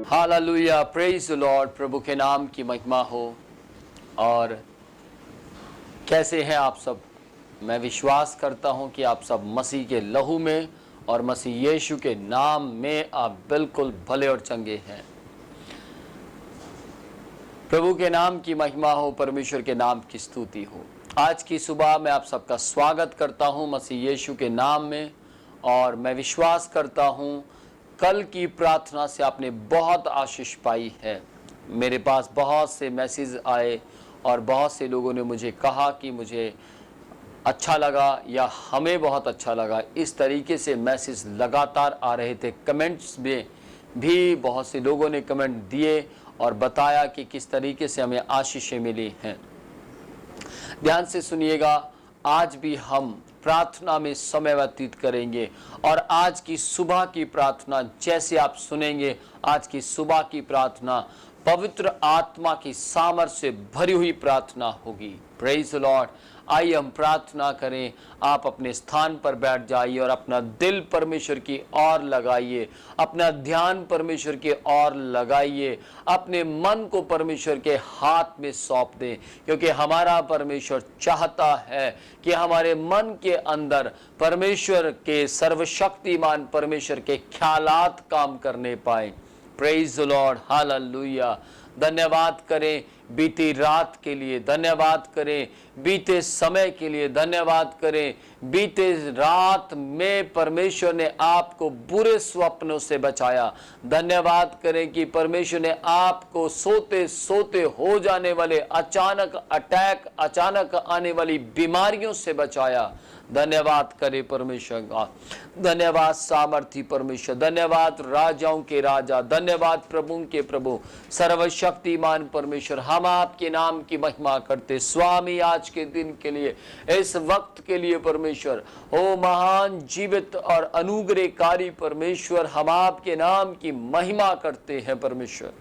Hallelujah, praise the Lord. प्रभु के नाम की महिमा हो। और कैसे हैं आप सब? मैं विश्वास करता हूं कि आप सब मसीह के लहू में और मसीह यीशु के नाम में आप बिल्कुल भले और चंगे हैं। प्रभु के नाम की महिमा हो, परमेश्वर के नाम की स्तुति हो। आज की सुबह मैं आप सबका स्वागत करता हूं मसीह यीशु के नाम में। और मैं विश्वास करता हूं कल की प्रार्थना से आपने बहुत आशीष पाई है। मेरे पास बहुत से मैसेज आए और बहुत से लोगों ने मुझे कहा कि मुझे अच्छा लगा या हमें बहुत अच्छा लगा। इस तरीके से मैसेज लगातार आ रहे थे। कमेंट्स में भी बहुत से लोगों ने कमेंट दिए और बताया कि किस तरीके से हमें आशीषें मिली हैं। ध्यान से सुनिएगा, आज भी हम प्रार्थना में समय व्यतीत करेंगे। और आज की सुबह की प्रार्थना जैसे आप सुनेंगे, आज की सुबह की प्रार्थना पवित्र आत्मा की सामर्थ्य से भरी हुई प्रार्थना होगी। Praise the Lord. आइए हम प्रार्थना करें। आप अपने स्थान पर बैठ जाइए और अपना दिल परमेश्वर की ओर लगाइए, अपना ध्यान परमेश्वर की ओर लगाइए, अपने मन को परमेश्वर के हाथ में सौंप दें, क्योंकि हमारा परमेश्वर चाहता है कि हमारे मन के अंदर परमेश्वर के सर्वशक्तिमान परमेश्वर के ख्यालात काम करने पाए। Praise the Lord, hallelujah. धन्यवाद करें बीती रात के लिए, धन्यवाद करें बीते समय के लिए, धन्यवाद करें बीते रात में परमेश्वर ने आपको बुरे स्वप्नों से बचाया। धन्यवाद करें कि परमेश्वर ने आपको सोते सोते हो जाने वाले अचानक अटैक, अचानक आने वाली बीमारियों से बचाया। धन्यवाद करें परमेश्वर का। धन्यवाद सामर्थी परमेश्वर, धन्यवाद राजाओं के राजा, धन्यवाद प्रभु के प्रभु, सर्वशक्तिमान परमेश्वर। हम आपके नाम की महिमा करते स्वामी, आज के दिन के लिए, इस वक्त के लिए परमेश्वर। ओ महान जीवित और अनुग्रहकारी परमेश्वर, हम आपके नाम की महिमा करते हैं परमेश्वर।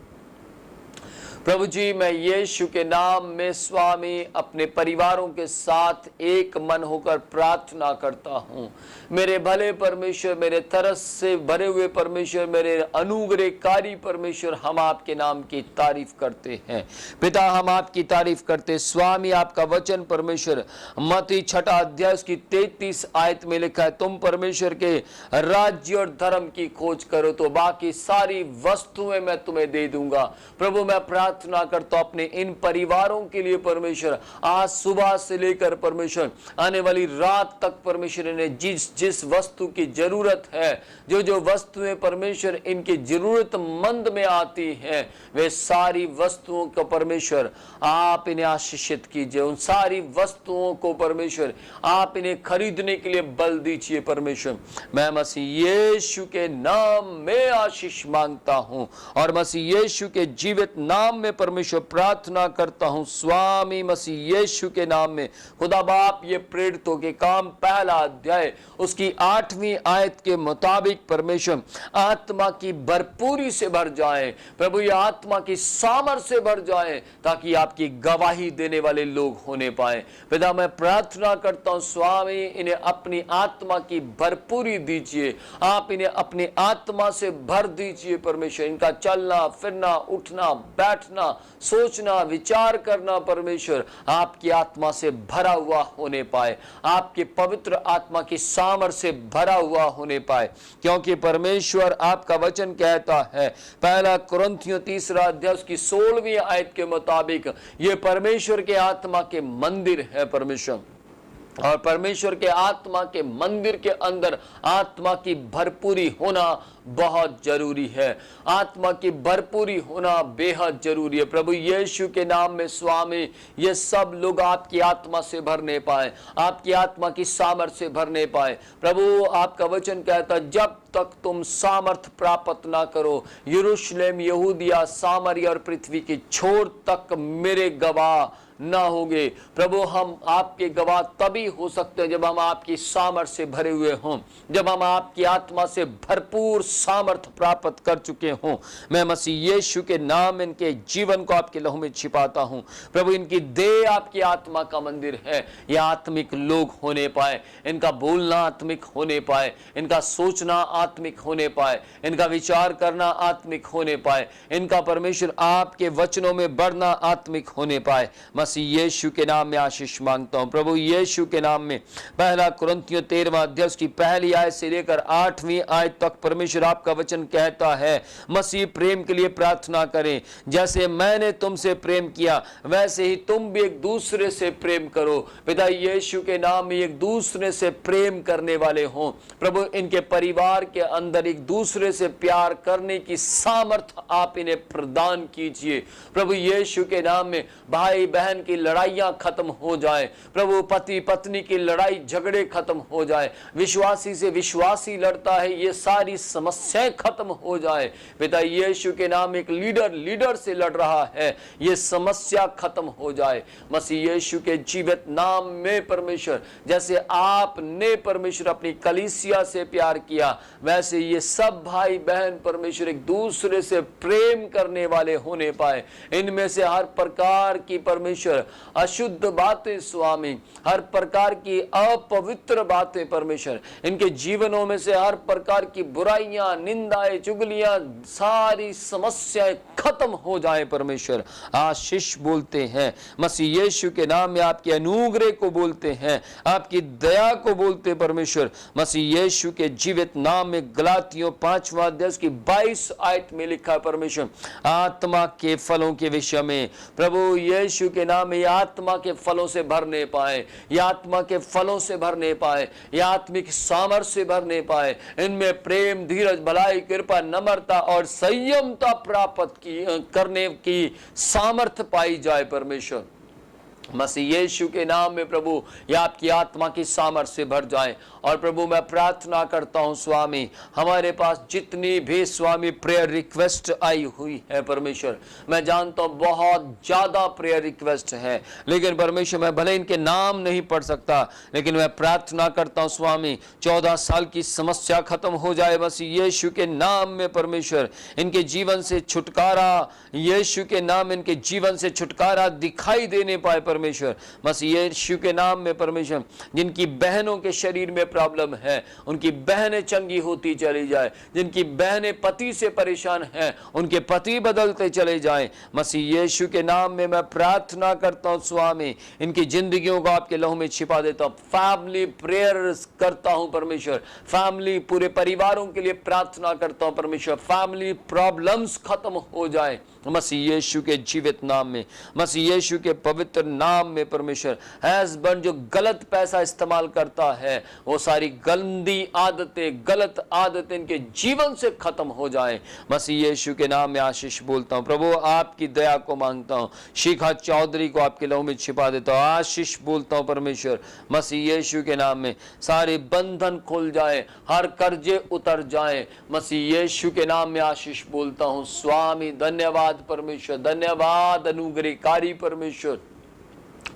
प्रभु जी, मैं यीशु के नाम में स्वामी अपने परिवारों के साथ एक मन होकर प्रार्थना करता हूँ। मेरे भले परमेश्वर, मेरे तरस से भरे हुए परमेश्वर, मेरे अनुग्रहकारी परमेश्वर, हम आपके नाम की तारीफ करते हैं। पिता, हम आपकी तारीफ करते स्वामी। आपका वचन परमेश्वर मत्ती 6 अध्याय उसकी 33 आयत में लिखा है, तुम परमेश्वर के राज्य और धर्म की खोज करो तो बाकी सारी वस्तुएं मैं तुम्हें दे दूंगा। प्रभु, मैं प्रार्थना करता हूं अपने इन परिवारों के लिए परमेश्वर, आज सुबह से लेकर परमेश्वर आने वाली रात तक परमेश्वर ने जिस जिस वस्तु की जरूरत है, जो जो वस्तुएं परमेश्वर इनकी जरूरतमंद में आती हैं, वे सारी वस्तुओं को परमेश्वर आप इन्हें आशीषित कीजिए। उन सारी वस्तुओं को परमेश्वर आप इन्हें खरीदने के लिए बल दीजिए परमेश्वर। मैं मसीह यीशु के नाम में आशीष मांगता हूं और मसीह यीशु के जीवित नाम में परमेश्वर प्रार्थना करता हूं स्वामी, मसीह यीशु के नाम में। खुदा बाप, ये प्रेरितों के काम पहला अध्याय उसकी 8वीं आयत के मुताबिक परमेश्वर आत्मा की भरपूरी से भर जाए। प्रभु, ये आत्मा की सामर्थ्य से भर जाए ताकि आपकी गवाही देने वाले लोग होने पाए। पिता, मैं प्रार्थना करता हूं स्वामी, इन्हें अपनी आत्मा की भरपूरी दीजिए। आप इन्हें अपनी आत्मा से भर दीजिए परमेश्वर। इनका चलना फिरना, उठना बैठना, सोचना विचार करना परमेश्वर आपकी आत्मा से भरा हुआ होने पाए, आपके पवित्र आत्मा की सामर्थ्य से भरा हुआ होने पाए। क्योंकि परमेश्वर आपका वचन कहता है, पहला कुरिन्थियों 3 अध्याय उसकी 16वीं आयत के मुताबिक, ये परमेश्वर के आत्मा के मंदिर है परमेश्वर। और परमेश्वर के आत्मा के मंदिर के अंदर आत्मा की भरपूरी होना बहुत जरूरी है। आत्मा की भरपूरी होना बेहद जरूरी है। प्रभु यीशु के नाम में स्वामी, ये सब लोग आपकी आत्मा से भरने पाए, आपकी आत्मा की सामर्थ्य से भरने पाए। प्रभु, आपका वचन कहता है, जब तक तुम सामर्थ प्राप्त ना करो, यरूशलेम, यहूदिया, सामरिया और पृथ्वी की छोर तक मेरे गवाह ना होंगे। प्रभु हम आपके गवाह तभी हो सकते हैं जब हम आपकी सामर्थ से भरे हुए हों, जब हम आपकी आत्मा से भरपूर सामर्थ प्राप्त कर चुके हों। मैं मसीह यीशु के नाम इनके जीवन को आपके लहू में छिपाता हूं। प्रभु इनकी देह आपकी आत्मा का मंदिर है, ये आत्मिक लोग होने पाए, इनका बोलना आत्मिक होने पाए, इनका सोचना आत्मिक होने पाए, इनका विचार करना आत्मिक होने पाए, इनका परमेश्वर आपके वचनों में बढ़ना आत्मिक होने पाए। मसीह यीशु के नाम में आशीष मांगता हूं। प्रभु यीशु के नाम में पहला कुरिन्थियों 13वां अध्याय की पहली आयत से लेकर 8वीं आयत तक परमेश्वर आपका वचन कहता है, मसीह प्रेम के लिए प्रार्थना करें। जैसे मैंने तुमसे प्रेम किया वैसे ही तुम भी एक दूसरे से प्रेम करो। पिता यीशु के नाम में एक दूसरे से प्रेम करने वाले हों। प्रभु इनके परिवार के अंदर एक दूसरे से प्यार करने की सामर्थ आप इन्हें प्रदान कीजिए। प्रभु यीशु के नाम में भाई बहन की लड़ाइयां खत्म हो जाए। प्रभु पति पत्नी की लड़ाई झगड़े खत्म हो जाए। विश्वासी से विश्वासी लड़ता है, ये सारी समस्याएं खत्म हो जाए। पिता यीशु के नाम एक लीडर से लड़ रहा है, ये समस्या खत्म हो जाए। मसीह यीशु के जीवित नाम में परमेश्वर, जैसे आपने परमेश्वर अपनी कलीसिया से प्यार किया वैसे ये सब भाई बहन परमेश्वर एक दूसरे से प्रेम करने वाले होने पाए। इनमें से हर प्रकार की परमेश्वर अशुद्ध बातें स्वामी, हर प्रकार की अपवित्र बातें परमेश्वर, इनके जीवनों में से हर प्रकार की बुराइयां, निंदाएं, चुगलियां, सारी समस्याएं खत्म हो जाए। परमेश्वर आशीष बोलते हैं मसीह यीशु के नाम में, आपके अनुग्रह को बोलते हैं, आपकी दया को बोलते परमेश्वर मसीह यीशु के जीवित नाम में। गलातियों 5वां अध्याय की 22 आयत में लिखा है परमेश्वर आत्मा के फलों के विषय में। प्रभु यीशु के नाम में आत्मा के फलों से भरने पाए, ये आत्मा के फलों से भरने पाए, ये आत्मिक सामर्थ्य से भरने पाए। इनमें प्रेम, धीरज, भलाई, कृपा, नम्रता और संयमता प्राप्त करने की सामर्थ्य पाई जाए। परमेश्वर मसीह यीशु के नाम में प्रभु ये आपकी आत्मा की सामर्थ्य से भर जाए। और प्रभु मैं प्रार्थना करता हूं स्वामी, हमारे पास जितनी भी स्वामी प्रेयर रिक्वेस्ट आई हुई है परमेश्वर, मैं जानता हूं बहुत ज्यादा प्रेयर रिक्वेस्ट है, लेकिन परमेश्वर मैं भले इनके नाम नहीं पढ़ सकता, लेकिन मैं प्रार्थना करता हूं स्वामी 14 साल की समस्या खत्म हो जाए मसीह यीशु के नाम में। परमेश्वर इनके जीवन से छुटकारा, यीशु के नाम इनके जीवन से छुटकारा दिखाई देने पाए परमेश्वर मसीह यीशु के नाम में। परमेश्वर जिनकी बहनों के शरीर में प्रॉब्लम है उनकी बहनें चंगी होती चली जाए, जिनकी बहनें पति से परेशान हैं उनके पति बदलते चले जाएं मसीह यीशु के नाम में। मैं प्रार्थना करता हूं स्वामी इनकी जिंदगियों को आपके लहू में छिपा देता हूं। फैमिली प्रेयर करता हूं परमेश्वर, फैमिली पूरे परिवारों के लिए प्रार्थना करता हूं परमेश्वर, फैमिली प्रॉब्लम्स खत्म हो जाए मसीह यीशु के जीवित नाम में, मसीह यीशु के पवित्र नाम में। परमेश्वर हस्बैंड जो गलत पैसा इस्तेमाल करता है वो सारी गंदी आदतें, गलत आदतें इनके जीवन से खत्म हो जाए मसीह यीशु के नाम में। आशीष बोलता हूं प्रभु, आपकी दया को मांगता हूं। शिखा चौधरी को आपके लहू में छिपा देता हूं। आशीष बोलता हूं परमेश्वर मसीह यीशु के नाम में, सारे बंधन खुल जाए, हर कर्जे उतर जाए मसीह यीशु के नाम में। आशीष बोलता हूं स्वामी, धन्यवाद परमेश्वर, धन्यवाद अनुग्रहकारी परमेश्वर।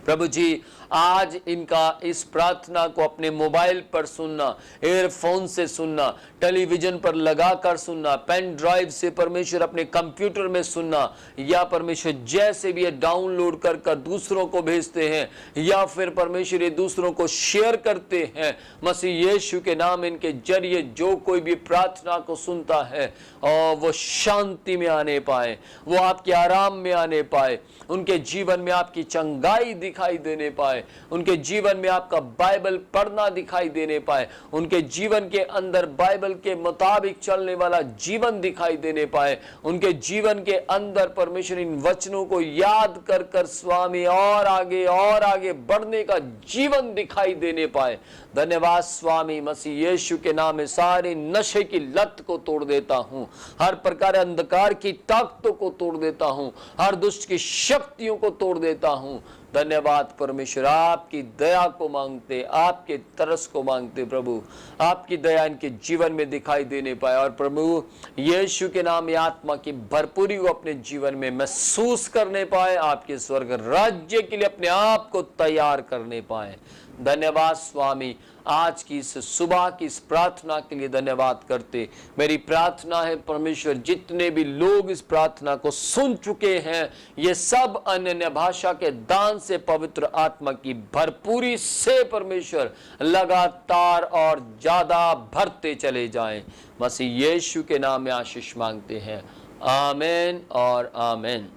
प्रभु जी आज इनका इस प्रार्थना को अपने मोबाइल पर सुनना, एयरफोन से सुनना, टेलीविजन पर लगाकर सुनना, पेन ड्राइव से परमेश्वर अपने कंप्यूटर में सुनना, या परमेश्वर जैसे भी ये डाउनलोड कर कर दूसरों को भेजते हैं या फिर परमेश्वर ये दूसरों को शेयर करते हैं मसीह यीशु के नाम, इनके जरिए जो कोई भी प्रार्थना को सुनता है और वो शांति में आने पाए, वो आपके आराम में आने पाए, उनके जीवन में आपकी चंगाई दिखाई देने पाए, उनके जीवन में आपका बाइबल पढ़ना दिखाई देने पाए, उनके जीवन के अंदर बाइबल के मुताबिक चलने वाला जीवन दिखाई देने पाए, उनके जीवन के अंदर परमेश्वर इन वचनों को याद कर कर स्वामी और आगे बढ़ने का जीवन दिखाई देने पाए। धन्यवाद स्वामी मसीह यीशु के नाम में। सारे नशे की लत को तोड़ देता हूं, हर प्रकार अंधकार की ताकतों को तोड़ देता हूं, हर दुष्ट की शक्तियों को तोड़ देता हूं धन्यवाद परमेश्वर, आपकी दया को मांगते, आपके तरस को मांगते प्रभु, आपकी दया इनके जीवन में दिखाई देने पाए और प्रभु यीशु के नाम में आत्मा की भरपूरी को अपने जीवन में महसूस करने पाए, आपके स्वर्ग राज्य के लिए अपने आप को तैयार करने पाए। धन्यवाद स्वामी, आज की इस सुबह की इस प्रार्थना के लिए धन्यवाद करते। मेरी प्रार्थना है परमेश्वर, जितने भी लोग इस प्रार्थना को सुन चुके हैं, ये सब अन्य भाषा के दान से पवित्र आत्मा की भरपूरी से परमेश्वर लगातार और ज्यादा भरते चले जाएं। मसीह यीशु के नाम में आशीष मांगते हैं, आमीन और आमीन।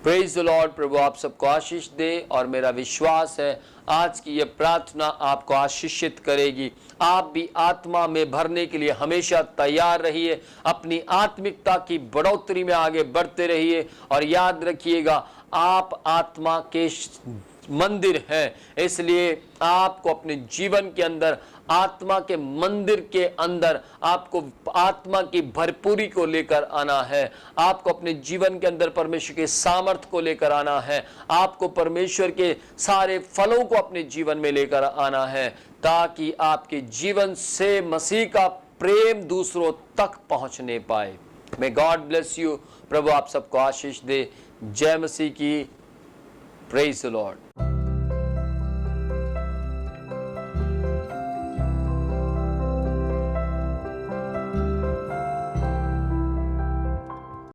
Praise the Lord. प्रभु आप सबको आशीष दे और मेरा विश्वास है आज की ये प्रार्थना आपको आशीषित करेगी। आप भी आत्मा में भरने के लिए हमेशा तैयार रहिए, अपनी आत्मिकता की बढ़ोतरी में आगे बढ़ते रहिए और याद रखिएगा आप आत्मा के मंदिर हैं, इसलिए आपको अपने जीवन के अंदर आत्मा के मंदिर के अंदर आपको आत्मा की भरपूरी को लेकर आना है। आपको अपने जीवन के अंदर परमेश्वर के सामर्थ को लेकर आना है। आपको परमेश्वर के सारे फलों को अपने जीवन में लेकर आना है, ताकि आपके जीवन से मसीह का प्रेम दूसरों तक पहुंचने पाए। May God bless you. प्रभु आप सबको आशीष दे। जय मसीह की। Praise the Lord.